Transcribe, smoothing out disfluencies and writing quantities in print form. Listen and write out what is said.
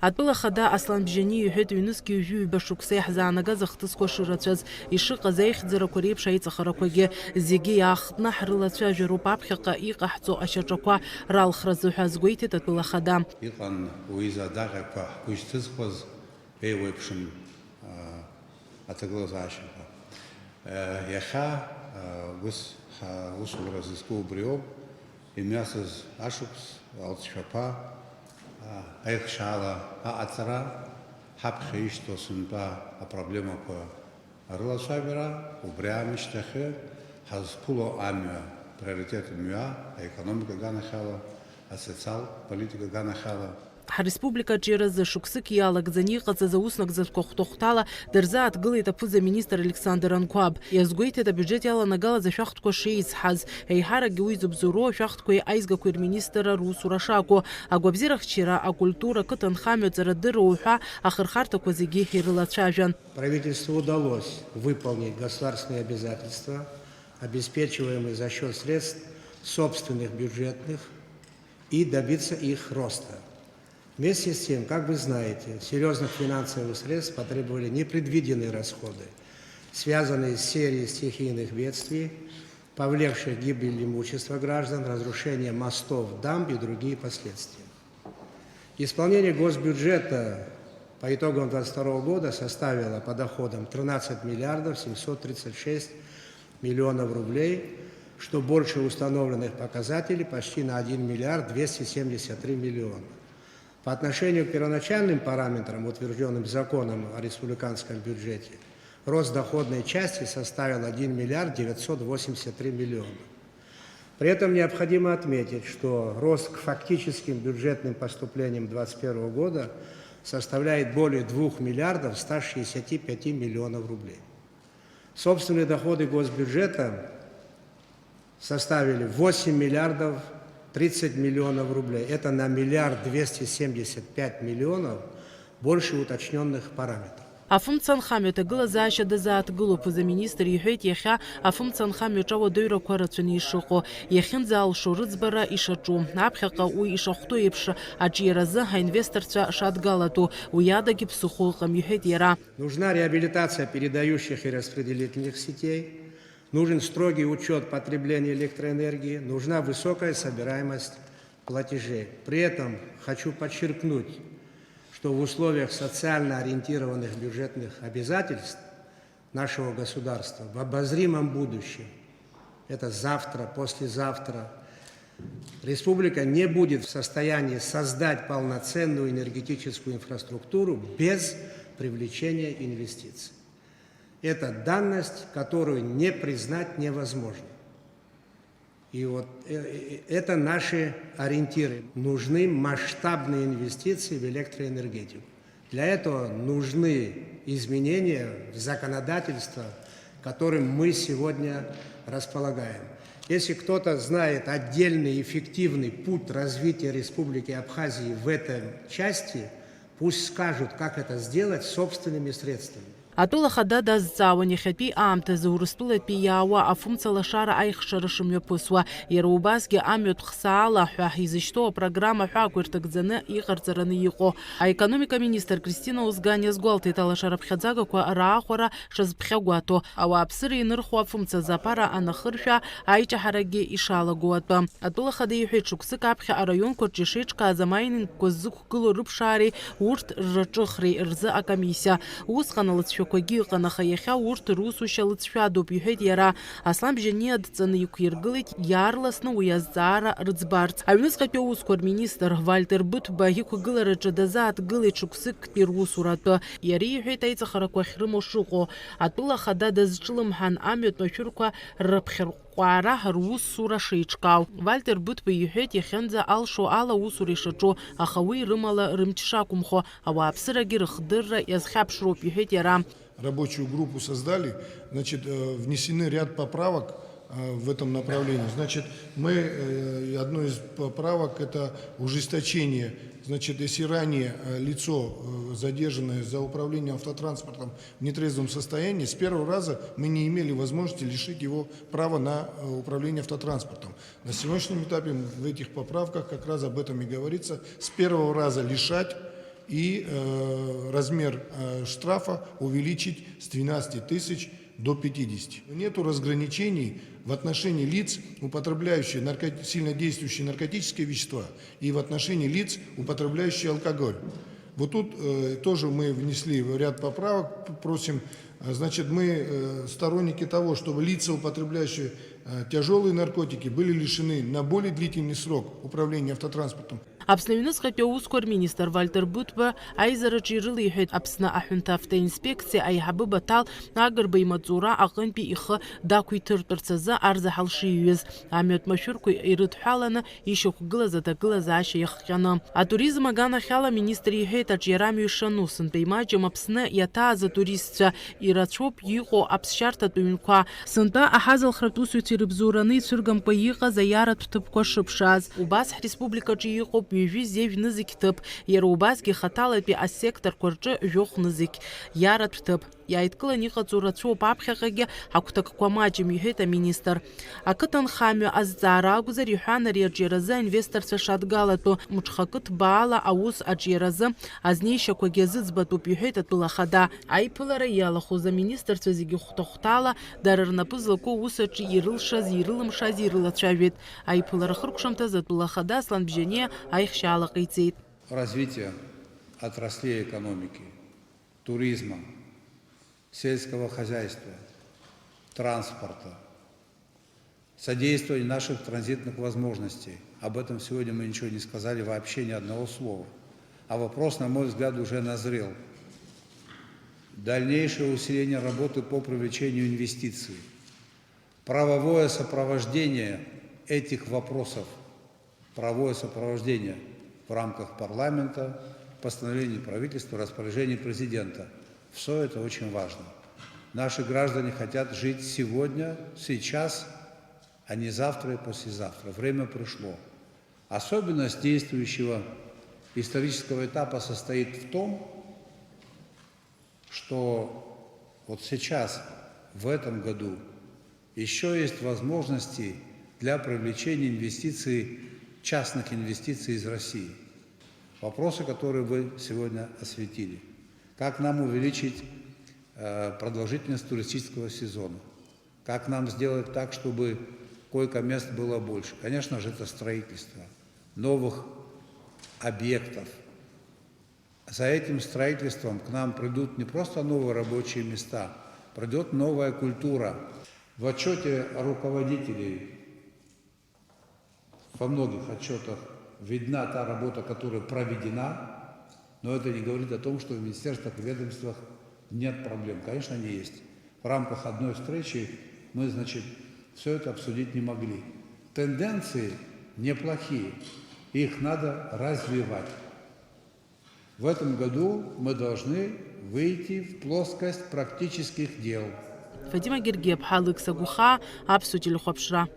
Атәыла хада Аслан Бжьани иҳәеит ҩнызқьи ҩажәи шықәса иаҳзаанагаз ахҭысқәа шырацәаз, ишыҟаз аихьӡарақәа реиԥш аиҵахарақәагьы зегьы иаахтны ҳрылацәажәароуп аԥхьаҟа иҟаҳҵо ашьаҿақәа ралхразы ҳәа азгәеиҭеит атәыла хада. Иҟан уиза адаҟьақәа ҳгәы ишҭызхуаз еиуеиԥшын аҭагылазаашьақәа. Иахьа усура зызку убри ауп, имҩасыз ашықәс, алҵшәақәа, аихшьаала аҟаҵара, ҳаԥхьа ишьҭоу сынтәа апроблемақәа рылацәажәара, убри аамышьҭахьы ҳазқәыло амҩа, приоритет мҩа, аекономика аганахьала, асоциалтә политика аганахьала. Ҳреспубликаҿы иразы шықәсык иалагӡаны иҟаҵаз ауснагӡатәқәа хәҭахәҭала дырзааҭгылеит аԥыза-министр Александр Анқәаб. Иазгәеиҭеит абиуџьет иаланагалаз ашәахтәқәа шеизҳаз. Еиҳаракгьы уи зыбзоуроу ашәахтәқәеи аизгақәеи рминистрра русура шакәу, агәабзиарахьчара, акультура, ақыҭанхамҩаҵара дыруа ҳәа ахырхарҭақәа зегьы ирылацәажәан. Правительству удалось выполнить государственные обязательства, обеспечиваемые за счет средств собственных бюджетных, и добиться их роста. Вместе с тем, как вы знаете, серьезных финансовых средств потребовали непредвиденные расходы, связанные с серией стихийных бедствий, повлекших гибель имущества граждан, разрушение мостов, дамб и другие последствия. Исполнение госбюджета по итогам 2022 года составило по доходам 13 миллиардов 736 миллионов рублей, что больше установленных показателей почти на 1 миллиард 273 миллиона. По отношению к первоначальным параметрам, утвержденным законом о республиканском бюджете, рост доходной части составил 1 миллиард 983 миллиона. При этом необходимо отметить, что рост к фактическим бюджетным поступлениям 2021 года составляет более 2 миллиардов 165 миллионов рублей. Собственные доходы госбюджета составили 8 миллиардов 30 миллионов рублей. Это на 1 миллиард 275 миллионов больше уточненных параметров. Афымцанхамҩа аҭагылазаашьа дазааҭгыло аԥыза-министр иҳәеит иахьа афымцанхамҩаҿы ауадаҩрақәа рацәаны ишыҟоу, иахьынӡаалшо рыӡбара ишаҿу, аԥхьаҟа уи ишахәҭоу еиԥш аҿиаразы аинвесторцәа шадгалатәу, уи адагьы ԥсыхәа ыҟам иҳәеит иара. Нужна реабилитация передающих и распределительных сетей, нужен строгий учет потребления электроэнергии, нужна высокая собираемость платежей. При этом хочу подчеркнуть, что в условиях социально ориентированных бюджетных обязательств нашего государства в обозримом будущем, это завтра, послезавтра, республика не будет в состоянии создать полноценную энергетическую инфраструктуру без привлечения инвестиций. Это данность, которую не признать невозможно. И вот это наши ориентиры. Нужны масштабные инвестиции в электроэнергетику. Для этого нужны изменения в законодательство, которым мы сегодня располагаем. Если кто-то знает отдельный эффективный путь развития Республики Абхазии в этой части, пусть скажут, как это сделать собственными средствами. Атәыла хада дазҵаауан иахьатәи аамҭазы Урыстәылатәи иаауа афымцалашара аихшара шымҩаԥысуа, иара убасгьы амҩатә хсаала ҳәа изышьҭоу апрограмма ҳәақәа ирҭагӡаны иҟарҵараны иҟоу. Аекономика министр Кристина Узган иазгәалҭеит алашараԥхьаӡагақәа раахәара шазԥхьагәаҭо, ауааԥсыра инырхуа афымцазы аԥара анахыршәа аиҷаҳарагьы ишалаго атәы. Атәыла хада иҳәеит шықәсык аԥхьа араионқәаҿы ишеиҿкааз амайнингқәа ззықәгылоу рыԥшаареи урҭ рраҿыхреи рзы акомиссиа. Усҟан алыҵшәақәагьы ыҟан, аха иахьа урҭ русушьа лыҵшәадоуп иҳәеит иара. Аслан Бжьани адҵаны иқәиргылеит иаарласны уи азҵаара рыӡбарц. Аҩныҵҟатәи аусқәа рминистр Вальтер Быҭәба иқәгылараҿы дазааҭгылеит шықәсыктәи русуратәы. Иара иҳәеит аиҵахарақәа ахьрымоу шыҟоу. Атәыла хада дазҿлымҳан амҩатә машәырқәа рыԥхьарҟәҟәаара русура шеиҿкаау. Вальтер Быҭәба иҳәеит иахьынӡа алшо ала усура ишаҿу, аха уи рымала рымч шақәымхо, ауааԥсырагьы рыхдырра иазхьаԥшроуп иҳәеит иара. Рабочую группу создали, значит, внесены ряд поправок в этом направлении. Значит, одной из поправок это ужесточение. Значит, если ранее лицо, задержанное за управлением автотранспортом в нетрезвом состоянии, с первого раза мы не имели возможности лишить его права на управление автотранспортом. На сегодняшнем этапе в этих поправках как раз об этом и говорится. С первого раза лишать и размер штрафа увеличить с 12 тысяч до 50. Нету разграничений в отношении лиц, употребляющих сильнодействующие наркотические вещества, и в отношении лиц, употребляющих алкоголь. Вот тут тоже мы внесли ряд поправок, просим, значит, мы сторонники того, чтобы лица, употребляющие тяжелые наркотики, были лишены на более длительный срок управления автотранспортом. Аԥсны аусқәа министр Вальтер Бутба аизараҿы ирылеиҳәеит Аԥсны аҳәынҭа автоинспекциа аиҳабы Баҭал Агырба имаҵура аҟынтәи ихы дақәиҭыртәырц азы арзаҳал шиҩыз, амҩатә машәырқәа ирыдҳәаланы ишьақәгылаз аҭагылазаашьа иахҟьаны. Атуризм аганахь ала аминистр иҳәеит аҿиарамҩа ишану, сынтәа имаҷым Аԥсны иаҭааз атуристцәа ирацәоуп иҟоу аԥсшьарҭатә ҩнқәа, сынтәа аҳазалхратә усуцәа ирыбзоураны ицәыргамкәа иҟаз аиаратә ҭыԥқәа шыԥшааз. Убас ҳреспубликаҿы иҟоуп ҩажәи зежә нызықь ҭыԥ, иара убасгьы хаҭалатәи асекторқәа рҿы жәохә нызықь иаратә ҭыԥ. Иааидкыланы иҟаҵо рацәоуп аԥхьаҟагьы ҳагәҭакқәа маҷым, иҳәеит аминистр. Ақыҭанхамҩа азҵаара акәзар, иҳәан, ари аҿиаразы аинвесторцәа шадгалатәу мҽхакы ҭбаала аус аҿиаразы азнеишьақәагьы азыӡбатәуп, иҳәеит атәыла ахада. Аиԥылара иалахәыз аминистрцәа зегьы хәҭа-хәҭала дара рнапы злаку аус аҿы ирылшаз, ирылымшаз ирылацәажәеит. Аиԥылара хыркәшамҭаз атәыла ахада Аслан Бжьаниа аихшьаала ҟаиҵеит. Развитие отраслей экономики, туризма, сельского хозяйства, транспорта, содействование наших транзитных возможностей. Об этом сегодня мы ничего не сказали, вообще ни одного слова. А вопрос, на мой взгляд, уже назрел. Дальнейшее усиление работы по привлечению инвестиций, правовое сопровождение этих вопросов, правовое сопровождение в рамках парламента, постановлений правительства, распоряжений президента. Все это очень важно. Наши граждане хотят жить сегодня, сейчас, а не завтра и послезавтра. Время пришло. Особенность действующего исторического этапа состоит в том, что вот сейчас, в этом году, еще есть возможности для привлечения инвестиций, частных инвестиций из России. Вопросы, которые вы сегодня осветили. Как нам увеличить продолжительность туристического сезона? Как нам сделать так, чтобы койко-мест было больше? Конечно же, это строительство новых объектов. За этим строительством к нам придут не просто новые рабочие места, придет новая культура. В отчете руководителей, во многих отчетах видна та работа, которая проведена, но это не говорит о том, что в министерствах и ведомствах нет проблем. Конечно, они есть. В рамках одной встречи мы, значит, все это обсудить не могли. Тенденции неплохие, их надо развивать. В этом году мы должны выйти в плоскость практических дел. Фатима Гергеб, Халык Сагуха, Аԥсуа телехәаԥшра.